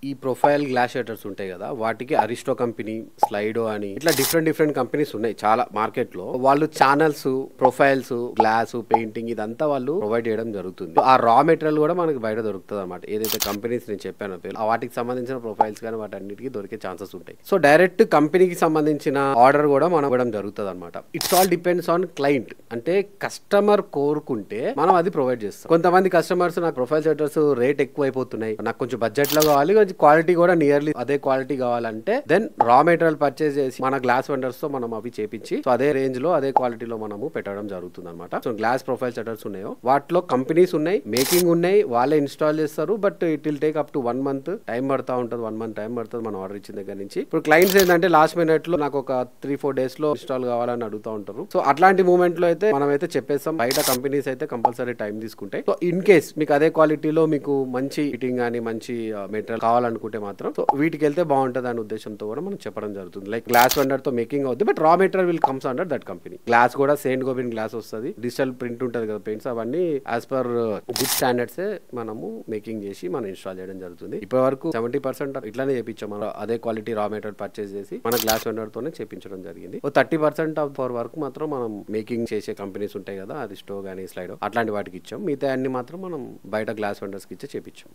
ఈ profile glass shutters ఉంటాయి కదా, వాటికి అరిస్టో కంపెనీ, స్లైడో అని ఇట్లా డిఫరెంట్ కంపెనీస్ ఉన్నాయి చాలా మార్కెట్ లో. వాళ్ళు ఛానల్స్, ప్రొఫైల్స్, గ్లాస్, పెయింటింగ్ ఇదంతా వాళ్ళు ప్రొవైడ్ చేయడం జరుగుతుంది. ఆ రా మెటీరియల్ కూడా మనకి బయట దొరుకుతుంది అనమాట. ఏదైతే కంపెనీస్ నేను చెప్పానో పేరు, వాటికి సంబంధించిన ప్రొఫైల్స్ కానీ వాటన్నిటికీ దొరికే ఛాన్సెస్ ఉంటాయి. సో డైరెక్ట్ కంపెనీకి సంబంధించిన ఆర్డర్ కూడా మనం ఇవ్వడం జరుగుతుంది అనమాట. It's all depends on client. అంటే కస్టమర్ కోరుకుంటే మనం అది ప్రొవైడ్ చేస్తాం. కొంతమంది కస్టమర్స్ నాకు ప్రొఫైల్ షట్టర్స్ రేట్ ఎక్కువ అయిపోతున్నాయి, నాకు కొంచెం బడ్జెట్ లో కావాలి, కొంచెం క్వాలిటీ కూడా నియర్లీ అదే క్వాలిటీ కావాలంటే దెన్ రా మెటీరియల్ పర్చేస్ చేసి మన గ్లాస్ వెండర్స్ తో మనం అవి చేపించి సో అదే రేంజ్ లో అదే క్వాలిటీలో మనము పెట్టడం జరుగుతుంది అనమాట. సో గ్లాస్ ప్రొఫైల్ షట్టర్స్ ఉన్నాయో వాటిలో కంపెనీస్ ఉన్నాయి, మేకింగ్ ఉన్నాయి, వాళ్ళే ఇన్స్టాల్ చేస్తారు. But it will take up to 1 month time పడతా ఉంటుంది. 1 month టైం పడుతుంది మనం ఆర్డర్ ఇచ్చిన దగ్గర నుంచి. ఇప్పుడు క్లయింట్స్ ఏంటంటే లాస్ట్ మినిట్ లో నాకు ఒక 3-4 days లో ఇన్స్టాల్ కావాలని అడుగుతూ ఉంటారు. సో అట్లాంటి మూమెంట్ లో అయితే మనం అయితే చెప్పేస్తాం. బయట కంపెనీస్ అయితే కంపల్సరీ టైం తీసుకుంటాయి. సో ఇన్ కేస్ మీకు అదే క్వాలిటీలో మీకు మంచి ఫిట్టింగ్ కానీ మంచి మెటీరియల్ కావాలనుకుంటే మాత్రం సో వీటికి వెళ్తే బాగుంటుంది అనే ఉద్దేశంతో కూడా మనం చెప్పడం జరుగుతుంది. లైక్ గ్లాస్ వెండర్ తో మేకింగ్ అవుతుంది, but raw material will comes under that company. Glass కూడా సెయింట్ గోబిన్ గ్లాస్ వస్తుంది, డిజిటల్ ప్రింట్ ఉంటుంది కదా పెయింట్స్, అవన్నీ యాజ్ పర్ గుడ్ స్టాండర్డ్స్ మనము మేకింగ్ చేసి మనం ఇన్స్టాల్ చేయడం జరుగుతుంది. ఇప్పటి వరకు 70% ఇట్లానే చేపించాం. మనం అదే క్వాలిటీ రా మెటీరియల్ పర్చేస్ చేసి మన గ్లాస్ వెండర్ తోనే చేపించడం జరిగింది. 30% ఆఫ్ పర్ వర్క్ మాత్రం మనం మేకింగ్ చేసే కంపెనీస్ ఉంటాయి కదా, అది స్టో గానీ, స్లైడో అట్లాంటి వాటికి ఇచ్చాం. మిగతా అన్ని మాత్రం మనం బయట గ్లాస్ వెండర్స్ కి ఇచ్చే చేపించాం.